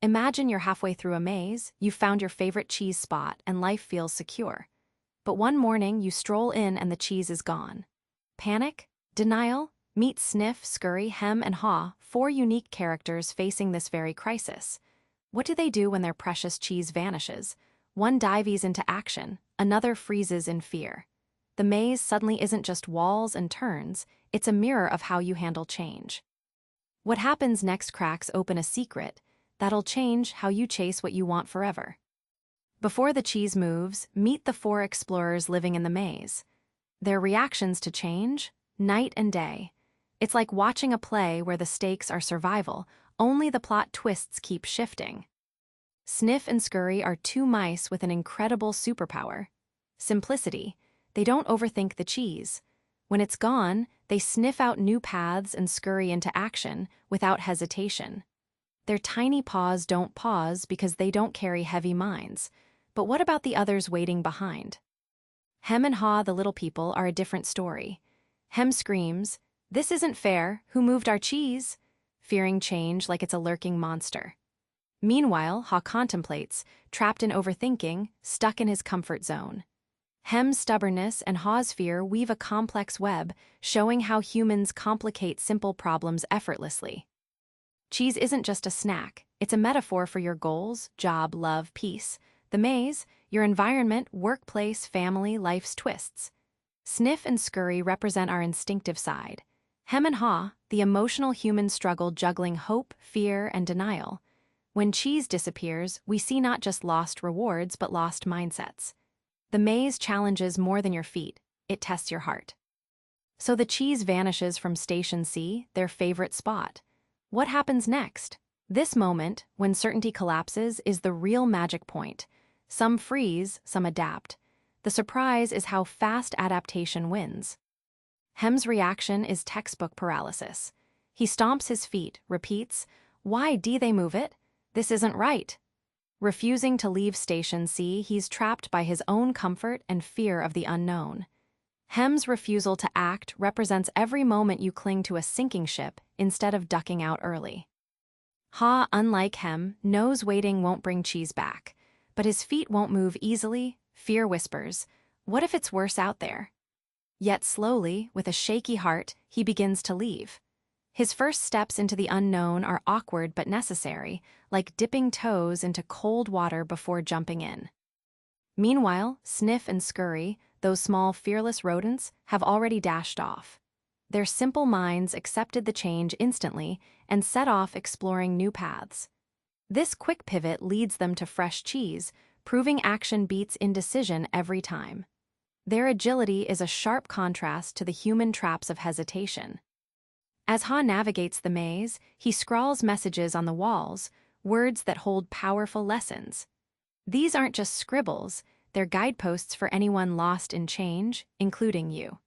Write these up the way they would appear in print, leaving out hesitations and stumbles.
Imagine you're halfway through a maze, you've found your favorite cheese spot, and life feels secure. But one morning, you stroll in and the cheese is gone. Panic? Denial? Meet Sniff, Scurry, Hem, and Haw, four unique characters facing this very crisis. What do they do when their precious cheese vanishes? One dives into action, another freezes in fear. The maze suddenly isn't just walls and turns, it's a mirror of how you handle change. What happens next cracks open a secret that'll change how you chase what you want forever. Before the cheese moves, meet the four explorers living in the maze. Their reactions to change? Night and day. It's like watching a play where the stakes are survival, only the plot twists keep shifting. Sniff and Scurry are two mice with an incredible superpower. Simplicity. They don't overthink the cheese. When it's gone, they sniff out new paths and scurry into action without hesitation. Their tiny paws don't pause because they don't carry heavy minds. But what about the others waiting behind? Hem and Haw, the little people, are a different story. Hem screams, "This isn't fair, who moved our cheese?" fearing change like it's a lurking monster. Meanwhile, Haw contemplates, trapped in overthinking, stuck in his comfort zone. Hem's stubbornness and Haw's fear weave a complex web, showing how humans complicate simple problems effortlessly. Cheese isn't just a snack, it's a metaphor for your goals, job, love, peace. The maze, your environment, workplace, family, life's twists. Sniff and Scurry represent our instinctive side. Hem and Haw, the emotional human struggle juggling hope, fear, and denial. When cheese disappears, we see not just lost rewards but lost mindsets. The maze challenges more than your feet, it tests your heart. So the cheese vanishes from Station C, their favorite spot. What happens next? This moment, when certainty collapses, is the real magic point. Some freeze, some adapt. The surprise is how fast adaptation wins. Hem's reaction is textbook paralysis. He stomps his feet, repeats, "Why do they move it? This isn't right." Refusing to leave Station C, he's trapped by his own comfort and fear of the unknown. Hem's refusal to act represents every moment you cling to a sinking ship instead of ducking out early. Haw, unlike Hem, knows waiting won't bring cheese back, but his feet won't move easily. Fear whispers, "What if it's worse out there?" Yet slowly, with a shaky heart, he begins to leave. His first steps into the unknown are awkward but necessary, like dipping toes into cold water before jumping in. Meanwhile, Sniff and Scurry, those small, fearless rodents, have already dashed off. Their simple minds accepted the change instantly and set off exploring new paths. This quick pivot leads them to fresh cheese, proving action beats indecision every time. Their agility is a sharp contrast to the human traps of hesitation. As Haw navigates the maze, he scrawls messages on the walls, words that hold powerful lessons. These aren't just scribbles, they're guideposts for anyone lost in change, including you.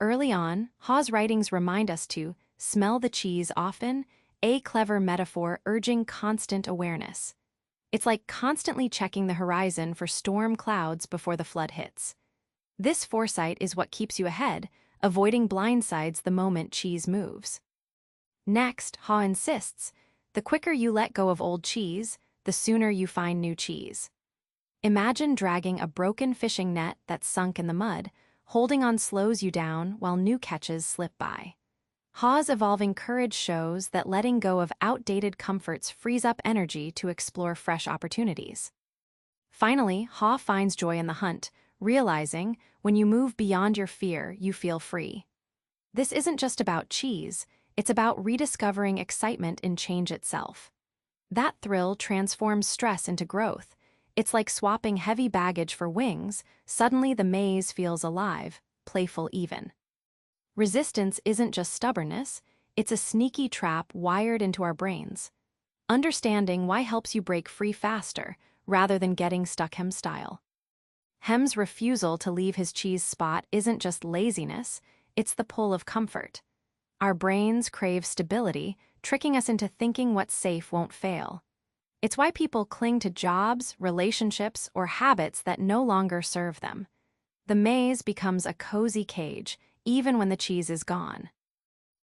Early on, Haw's writings remind us to smell the cheese often, a clever metaphor urging constant awareness. It's like constantly checking the horizon for storm clouds before the flood hits. This foresight is what keeps you ahead, avoiding blindsides the moment cheese moves. Next, Haw insists, the quicker you let go of old cheese, the sooner you find new cheese. Imagine dragging a broken fishing net that's sunk in the mud. Holding on slows you down while new catches slip by. Haw's evolving courage shows that letting go of outdated comforts frees up energy to explore fresh opportunities. Finally, Haw finds joy in the hunt, realizing when you move beyond your fear, you feel free. This isn't just about cheese, it's about rediscovering excitement in change itself. That thrill transforms stress into growth. It's like swapping heavy baggage for wings. Suddenly the maze feels alive, playful even. Resistance isn't just stubbornness, it's a sneaky trap wired into our brains. Understanding why helps you break free faster, rather than getting stuck Hem style. Hem's refusal to leave his cheese spot isn't just laziness, it's the pull of comfort. Our brains crave stability, tricking us into thinking what's safe won't fail. It's why people cling to jobs, relationships, or habits that no longer serve them. The maze becomes a cozy cage, even when the cheese is gone.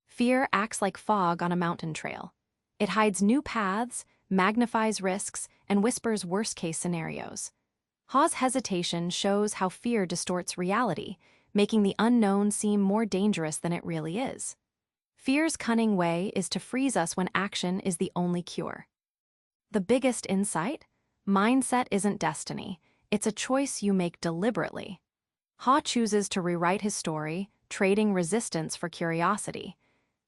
Fear acts like fog on a mountain trail. It hides new paths, magnifies risks, and whispers worst-case scenarios. Ha's hesitation shows how fear distorts reality, making the unknown seem more dangerous than it really is. Fear's cunning way is to freeze us when action is the only cure. The biggest insight? Mindset isn't destiny. It's a choice you make deliberately. Ha chooses to rewrite his story, trading resistance for curiosity.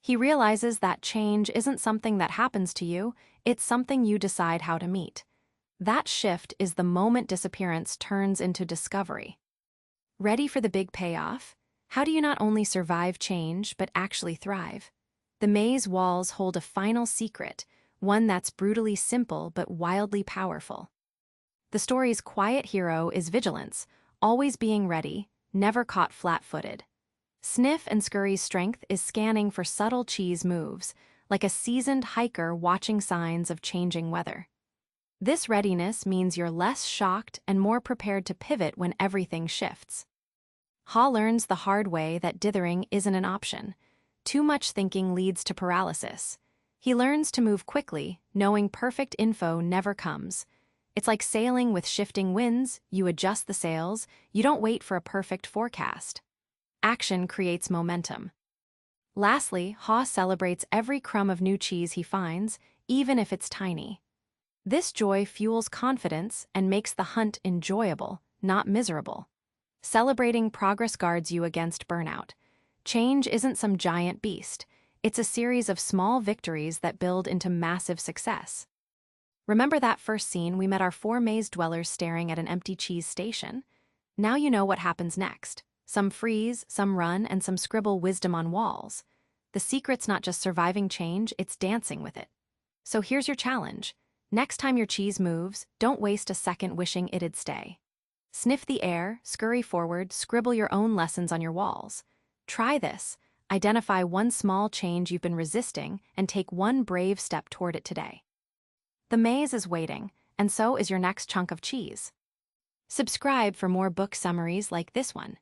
He realizes that change isn't something that happens to you, it's something you decide how to meet. That shift is the moment disappearance turns into discovery. Ready for the big payoff? How do you not only survive change, but actually thrive? The maze walls hold a final secret, one that's brutally simple but wildly powerful. The story's quiet hero is vigilance, always being ready, never caught flat-footed. Sniff and Scurry's strength is scanning for subtle cheese moves, like a seasoned hiker watching signs of changing weather. This readiness means you're less shocked and more prepared to pivot when everything shifts. Ha learns the hard way that dithering isn't an option. Too much thinking leads to paralysis. He learns to move quickly, knowing perfect info never comes. It's like sailing with shifting winds, you adjust the sails, you don't wait for a perfect forecast. Action creates momentum. Lastly, Ha celebrates every crumb of new cheese he finds, even if it's tiny. This joy fuels confidence and makes the hunt enjoyable, not miserable. Celebrating progress guards you against burnout. Change isn't some giant beast. It's a series of small victories that build into massive success. Remember that first scene we met our 4 maze dwellers staring at an empty cheese station? Now you know what happens next. Some freeze, some run, and some scribble wisdom on walls. The secret's not just surviving change, it's dancing with it. So here's your challenge. Next time your cheese moves, don't waste a second wishing it'd stay. Sniff the air, scurry forward, scribble your own lessons on your walls. Try this. Identify one small change you've been resisting and take one brave step toward it today. The maze is waiting, and so is your next chunk of cheese. Subscribe for more book summaries like this one.